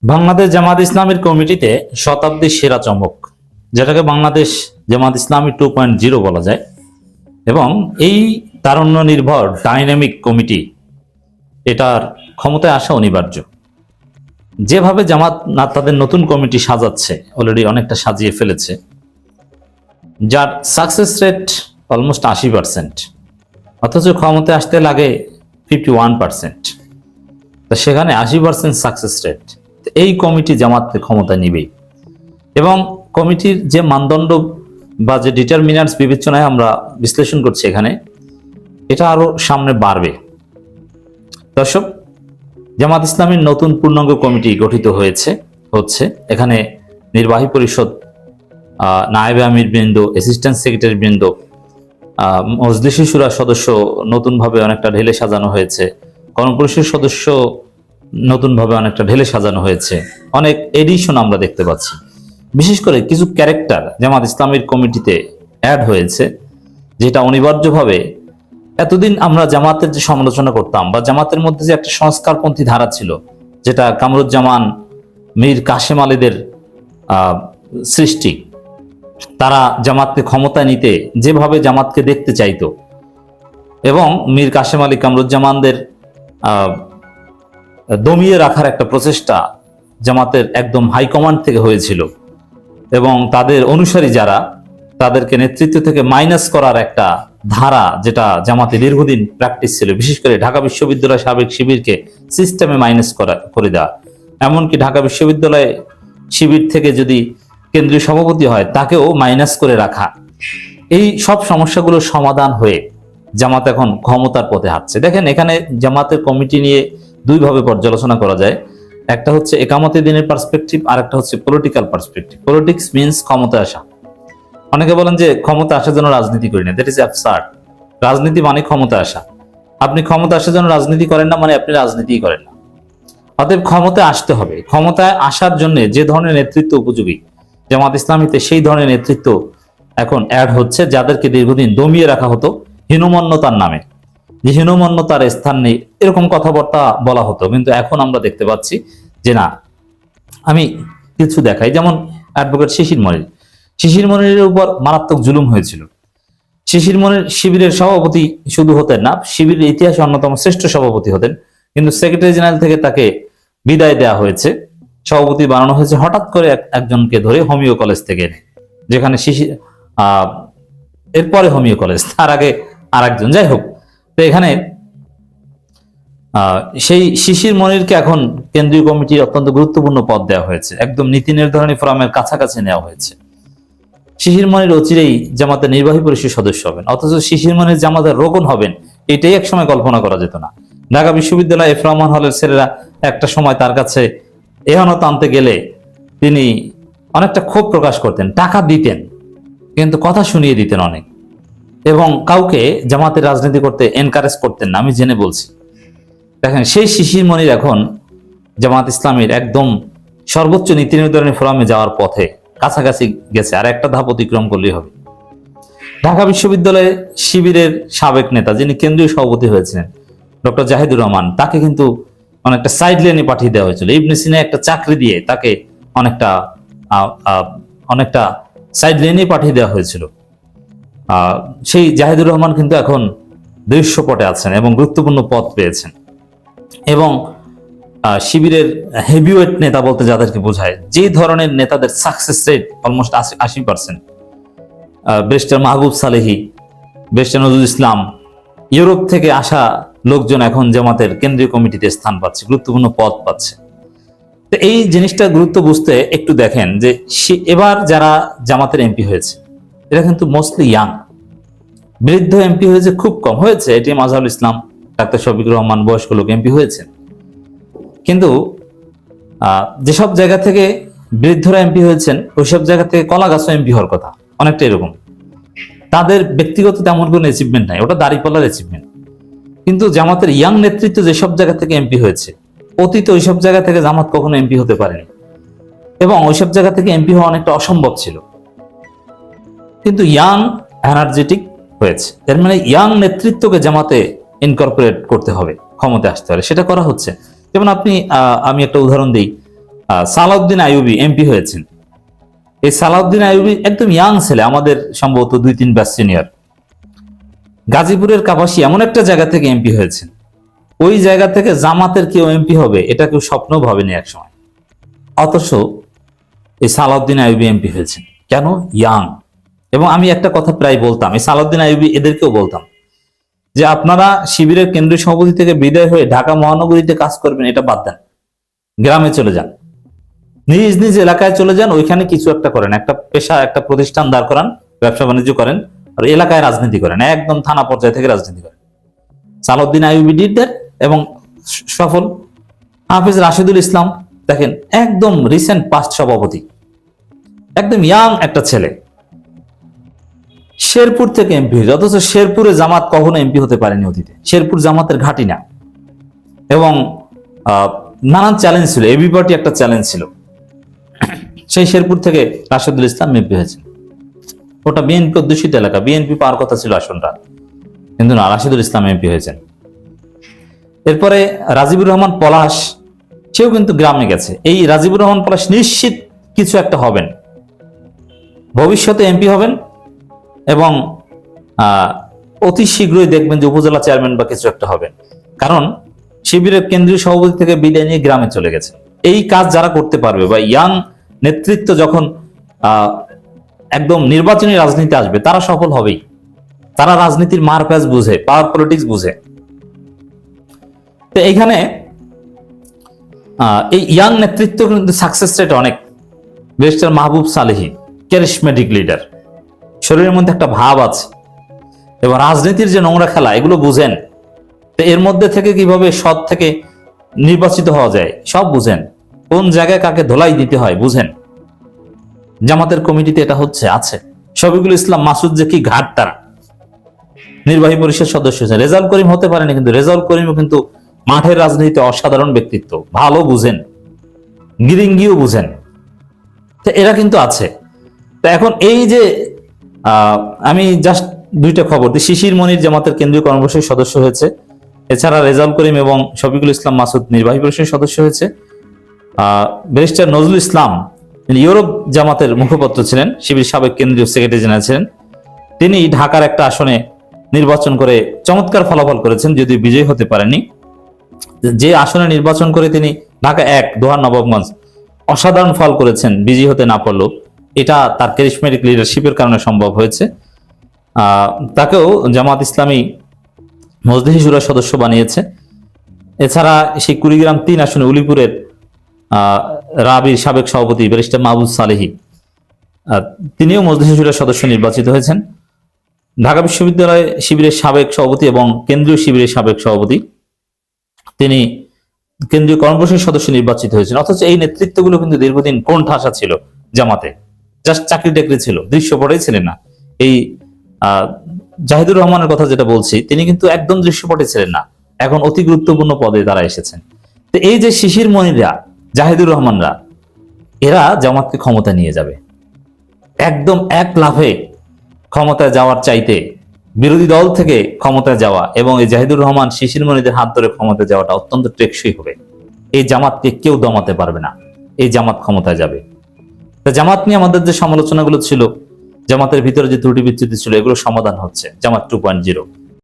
বাংলাদেশ জামাত ইসলামীর কমিটিতে শতাব্দীর সেরা চমক, যেটাকে বাংলাদেশ জামাত ইসলামী 2.0 বলা যায়। এবং এই তারুণ্য নির্ভর ডাইনামিক কমিটি এটার ক্ষমতায় আসা অনিবার্য। যেভাবে জামাত তাদের নতুন কমিটি সাজাচ্ছে, অলরেডি অনেকটা সাজিয়ে ফেলেছে, যার সাকসেস রেট অলমোস্ট 80%, অথচ ক্ষমতায় আসতে লাগে 51%। তো সেখানে 80% সাকসেস রেট, এই কমিটি জামাতকে ক্ষমতায় নিবেই। এবং কমিটির যে মানদণ্ড বা যে ডিটারমিনান্টস বিবেচনায় আমরা বিশ্লেষণ করছি এখানে, এটা আরো সামনে বাড়বে। দর্শক, জামাত ইসলামীর নতুন পূর্ণাঙ্গ কমিটি গঠিত হচ্ছে এখানে নির্বাহী পরিষদ, নায়েবে আমির বৃন্দ, অ্যাসিস্ট্যান্ট সেক্রেটারি বৃন্দ, মজলিসে শুরা সদস্য নতুনভাবে অনেকটা ঢেলে সাজানো হয়েছে, গণপরিষদ সদস্য নতুনভাবে অনেকটা ঢেলে সাজানো হয়েছে, অনেক এডিশন আমরা দেখতে পাচ্ছি। বিশেষ করে কিছু ক্যারেক্টার জামাত ইসলামীর কমিটিতে অ্যাড হয়েছে, যেটা অনিবার্যভাবে এতদিন আমরা জামাতের যে সমালোচনা করতাম বা জামাতের মধ্যে যে একটা সংস্কারপন্থী ধারা ছিল, যেটা কামরুজ্জামান, মীর কাশেম আলীদের সৃষ্টি, তারা জামাতকে ক্ষমতায় নিতে যেভাবে জামাতকে দেখতে চাইতো, এবং মীর কাশেম আলী কামরুজ্জামানদের দমিয়ে রাখার একটা প্রচেষ্টা জামাতের একদম হাইকমান্ড থেকে হয়েছিল, এবং তাদের অনুসারী যারা, তাদেরকে নেতৃত্ব থেকে মাইনাস করার একটা ধারা, যেটা জামাতে দীর্ঘদিন প্র্যাকটিস ছিল। বিশেষ করে ঢাকা বিশ্ববিদ্যালয় সাবেক শিবিরকে সিস্টেমে মাইনাস করে দেওয়া, এমনকি ঢাকা বিশ্ববিদ্যালয় শিবির থেকে যদি কেন্দ্রীয় সভাপতি হয় তাকেও মাইনাস করে রাখা। এই সব সমস্যাগুলোর সমাধান হয়ে জামাত এখন ক্ষমতার পথে হাঁটছে। দেখেন, এখানে জামাতের কমিটি নিয়ে দুইভাবে পর্যালোচনা করা যায়। একটা হচ্ছে একামতে দিনের পার্সপেক্টিভ, আর একটা হচ্ছে পলিটিক্যাল পার্সপেক্টিভ। পলিটিক্স মিনস ক্ষমতা আসা। অনেকে বলেন যে ক্ষমতা আসার জন্য রাজনীতি করি না, দ্যাট ইজ অ্যাবসার্ড। রাজনীতি মানে ক্ষমতা আসা। আপনি ক্ষমতা আসার জন্য রাজনীতি করেন না মানে আপনি রাজনীতিই করেন না। অতএব ক্ষমতায় আসতে হবে। ক্ষমতায় আসার জন্য যে ধরনের নেতৃত্ব উপযোগী জামাত ইসলামীতে, সেই ধরনের নেতৃত্ব এখন অ্যাড হচ্ছে, যাদেরকে দীর্ঘদিন দমিয়ে রাখা হতো হীনমন্যতার নামে। যে হীনমন্যতার স্থান নেই, এরকম কথাবার্তা বলা হতো। কিন্তু এখন আমরা দেখতে পাচ্ছি যে না, আমি কিছু দেখাই। যেমন অ্যাডভোকেট শিশির মনিরের উপর মারাত্মক জুলুম হয়েছিল। শিশির মনির শিবিরের সভাপতি শুধু হতেন না, শিবিরের ইতিহাসে অন্যতম শ্রেষ্ঠ সভাপতি হতেন, কিন্তু সেক্রেটারি জেনারেল থেকে তাকে বিদায় দেওয়া হয়েছে, সভাপতি বানানো হয়েছে হঠাৎ করে একজনকে ধরে হোমিও কলেজ থেকে এনে, যেখানে এরপরে হোমিও কলেজ, তার আগে আর একজন। যাই হোক, তো এখানে সেই শিশির মনিরকে এখন কেন্দ্রীয় কমিটির অত্যন্ত গুরুত্বপূর্ণ পদ দেওয়া হয়েছে, একদম নীতি নির্ধারণী ফোরামের কাছাকাছি নেওয়া হয়েছে। শিশির মনির অচিরেই জামাতের নির্বাহী পরিষদ সদস্য হবেন, অথচ শিশির মনির জামাতের রোকন হবেন, এটাই একসময় কল্পনা করা যেত না। ঢাকা বিশ্ববিদ্যালয় এফ রহমান হলের ছেলেরা একটা সময় তার কাছে এহনত আনতে গেলে তিনি অনেকটা ক্ষোভ প্রকাশ করতেন, টাকা দিতেন, কিন্তু কথা শুনিয়ে দিতেন অনেক, এবং কাউকে জামাতের রাজনীতি করতে এনকারেজ করতেন না। আমি জেনে বলছি। দেখেন, সেই শিশির মনির এখন জামাত ইসলামীর একদম সর্বোচ্চ নীতি নির্ধারণী ফোরামে যাওয়ার পথে কাছাকাছি গেছে, আর একটা ধাপ অতিক্রম করলেই হবে। ঢাকা বিশ্ববিদ্যালয়ে শিবিরের সাবেক নেতা, যিনি কেন্দ্রীয় সভাপতি হয়েছিলেন, ডক্টর জাহিদুর রহমান, তাকে কিন্তু অনেকটা সাইড লাইনে পাঠিয়ে দেওয়া হয়েছিল। ইবনে সিনা একটা চাকরি দিয়ে তাকে অনেকটা সাইড লাইনে পাঠিয়ে দেওয়া হয়েছিল। সেই জাহিদুর রহমান কিন্তু এখন দৃশ্যপটে আছেন এবং গুরুত্বপূর্ণ পদ পেয়েছেন। এবং শিবিরের হেভিওয়েট নেতা বলতে যাদেরকে বোঝায়, যে ধরনের নেতাদের সাকসেস রেট অলমোস্ট 80%, ব্যারিস্টার মাহবুব সালেহী, ব্যারিস্টার নজরুল ইসলাম, ইউরোপ থেকে আসা লোকজন এখন জামাতের কেন্দ্রীয় কমিটিতে স্থান পাচ্ছে, গুরুত্বপূর্ণ পদ পাচ্ছে। তো এই জিনিসটা গুরুত্ব বুঝতে একটু দেখেন যে এবার যারা জামাতের এমপি হয়েছে, এরা কিন্তু মোস্টলি ইয়াং। বৃদ্ধ এমপি হয়েছে খুব কম, হয়েছে এটিএম আজহারুল ইসলাম, ডাক্তার শফিকুর রহমান, বয়স্ক লোক এমপি হয়েছে। কিন্তু যেসব জায়গা থেকে বৃদ্ধরা এমপি হয়েছেন, ওইসব জায়গা থেকে কলা গাছও এমপি হওয়ার কথা, অনেকটা এরকম। তাদের ব্যক্তিগত তেমন কোনো অ্যাচিভমেন্ট নাই, ওটা দাঁড়িপাল্লার অ্যাচিভমেন্ট। কিন্তু জামাতের ইয়াং নেতৃত্ব যেসব জায়গা থেকে এমপি হয়েছে, অতীতে ওইসব জায়গা থেকে জামাত কখনো এমপি হতে পারেনি, এবং ওইসব জায়গা থেকে এমপি হওয়া অনেকটা অসম্ভব ছিল। কিন্তু ইয়াং এনার্জেটিক হয়েছে, এর মানে ইয়াং নেতৃত্বকে জামাতে ইনকর্পোরেট করতে হবে, ক্ষমতায় আসতে হবে, সেটা করা হচ্ছে। যেমন আমি একটা উদাহরণ দিই, সালাউদ্দিন আইয়ুবী এমপি হয়েছেন। এই সালাউদ্দিন আইয়ুবী একদম ইয়াং ছেলে, আমাদের সম্ভবত 2-3 ব্যাচ সিনিয়র। গাজীপুরের কাপাসী এমন একটা জায়গা থেকে এমপি হয়েছেন, ওই জায়গা থেকে জামাতের কেউ এমপি হবে এটা কেউ স্বপ্ন ভাবেনি একসময়। অথচ এই সালাউদ্দিন আইয়ুবী এমপি হয়েছেন কেন? ইয়াং। এবং আমি একটা কথা প্রায় বলতাম, এই সালাউদ্দিন আইয়ুবী এদেরকেও বলতাম যে আপনারা শিবিরের কেন্দ্রীয় সভাপতি থেকে বিদায় হয়ে ঢাকা মহানগরীতে কাজ করবেন এটা বাদ দেন, গ্রামে চলে যান, নিজ নিজ এলাকায় চলে যান, ওইখানে কিছু একটা করেন, একটা পেশা একটা প্রতিষ্ঠান দাঁড় করান, ব্যবসা বাণিজ্য করেন, আর এলাকায় রাজনীতি করেন, একদম থানা পর্যায়ে থেকে রাজনীতি করেন। সালাউদ্দিন আইয়ুবী ডিড দ্যাট এবং সফল। হাফিজ রাশিদুল ইসলাম দেখেন একদম রিসেন্ট পাস্ট সভাপতি, একদম ইয়াং একটা ছেলে, শেরপুর থেকে এমপি হয়েছে। অথচ শেরপুরে জামাত কখনো এমপি হতে পারেনি অতীতে, শেরপুর জামাতের ঘাঁটি না। এবং নানান চ্যালেঞ্জ ছিল, এবি পার্টি একটা চ্যালেঞ্জ ছিল, সেই শেরপুর থেকে রাশিদুল ইসলাম এমপি হয়েছে। ওটা বিএনপি অধ্যুষিত এলাকা, বিএনপি পাওয়ার কথা ছিল আসনটা, কিন্তু না, রাশিদুল ইসলাম এমপি হয়েছেন। এরপরে রাজিবুর রহমান পলাশ, সেও কিন্তু গ্রামে গেছে। এই রাজিবুর রহমান পলাশ নিশ্চিত কিছু একটা হবেন, ভবিষ্যতে এমপি হবেন এবং অতি শীঘ্রই দেখবেন যে উপজেলা চেয়ারম্যান বা কিছু একটা হবেন, কারণ শিবিরের কেন্দ্রীয় সভাপতি থেকে বিদায় নিয়ে গ্রামে চলে গেছে। এই কাজ যারা করতে পারবে বা ইয়াং নেতৃত্ব যখন একদম নির্বাচনী রাজনীতি আসবে তারা সফল হবেই। তারা রাজনীতির মারপ্যাচ বুঝে, পাওয়ার পলিটিক্স বুঝে। তো এইখানে এই ইয়াং নেতৃত্ব কিন্তু সাকসেস রেট অনেক। ব্যারিস্টার মাহবুব সালেহী ক্যারিসমেটিক লিডার, শরীরের মধ্যে একটা ভাব আছে এবং রাজনীতির যে নোংরা খেলা এগুলো বুঝেন। তো এর মধ্যে থেকে কিভাবে সৎ থেকে নির্বাচিত হওয়া যায় সব বুঝেন, কোন জায়গায় কাকে ধোলাই দিতে হয় বুঝেন। জামাতের কমিটিতে এটা হচ্ছে আছে। শফিকুল ইসলাম মাসুদ যে কি ঘাট, তারা নির্বাহী পরিষদ সদস্য হয়েছেন। রেজাউল করিম হতে পারেনি, কিন্তু রেজাউল করিমও কিন্তু মাঠের রাজনীতিতে অসাধারণ ব্যক্তিত্ব, ভালো বুঝেন, গিরিঙ্গিও বুঝেন। তো এরা কিন্তু আছে। তো এখন এই যে আমি জাস্ট দুইটা খবর দিই, শিশির মনির জামাতের কেন্দ্রীয় কর্মসূচির সদস্য হয়েছে, এছাড়া রেজাউল করিম এবং শফিকুল ইসলাম মাসুদ নির্বাহী পরিষদের সদস্য হয়েছে। ব্যারিস্টার নজরুল ইসলাম ইউরোপ জামাতের মুখপাত্র ছিলেন, শিবির সাবেক কেন্দ্রীয় সেক্রেটারি জেনারেল ছিলেন, তিনি ঢাকার একটা আসনে নির্বাচন করে চমৎকার ফলাফল করেছেন, যদিও বিজয়ী হতে পারেনি। যে আসনে নির্বাচন করে তিনি ঢাকা 1 দোহার নবাবগঞ্জ অসাধারণ ফল করেছেন, বিজয়ী হতে না পারলেও এটা তার ক্যারিসমেটিক লিডারশিপের কারণে সম্ভব হয়েছে। তাকেও জামাত ইসলামী মজলিস শুরার সদস্য বানিয়েছে। এছাড়া সেই কুড়িগ্রাম 3 আসনে উলিপুরের রাবির সাবেক সভাপতি ব্যারিস্টার মাহবুব সালেহী, তিনিও মজলিস শুরার সদস্য নির্বাচিত হয়েছেন। ঢাকা বিশ্ববিদ্যালয় শিবিরের সাবেক সভাপতি এবং কেন্দ্রীয় শিবিরের সাবেক সভাপতি, তিনি কেন্দ্রীয় কর্মপরিষদের সদস্য নির্বাচিত হয়েছেন। অথচ এই নেতৃত্বগুলো কিন্তু দীর্ঘদিন কোন ঠাসা ছিল জামাতে, জাস্ট চাকরি টাকরি ছিল, দৃশ্যপটেই ছিলেন না। এই জাহিদুর রহমানের কথা যেটা বলছি, তিনি কিন্তু একদম দৃশ্যপটে ছিলেন না, এখন অতি গুরুত্বপূর্ণ পদে তারা এসেছেন। তো এই যে শিশির মনিরা, জাহিদুর রহমানরা, এরা জামাতকে ক্ষমতা নিয়ে যাবে একদম এক লাফে। ক্ষমতায় যাওয়ার চাইতে বিরোধী দল থেকে ক্ষমতায় যাওয়া এবং এই জাহিদুর রহমান শিশির মনিদের হাত ধরে ক্ষমতায় যাওয়াটা অত্যন্ত টেকসই হবে। এই জামাতকে কেউ দমাতে পারবে না, এই জামাত ক্ষমতায় যাবে। তা জামাত নিয়ে আমাদের যে সমালোচনাগুলো ছিল, জামাতের ভিতরে যে ত্রুটি বিচ্যুতি ছিল, এগুলো সমাধান হচ্ছে। জামাত 2.0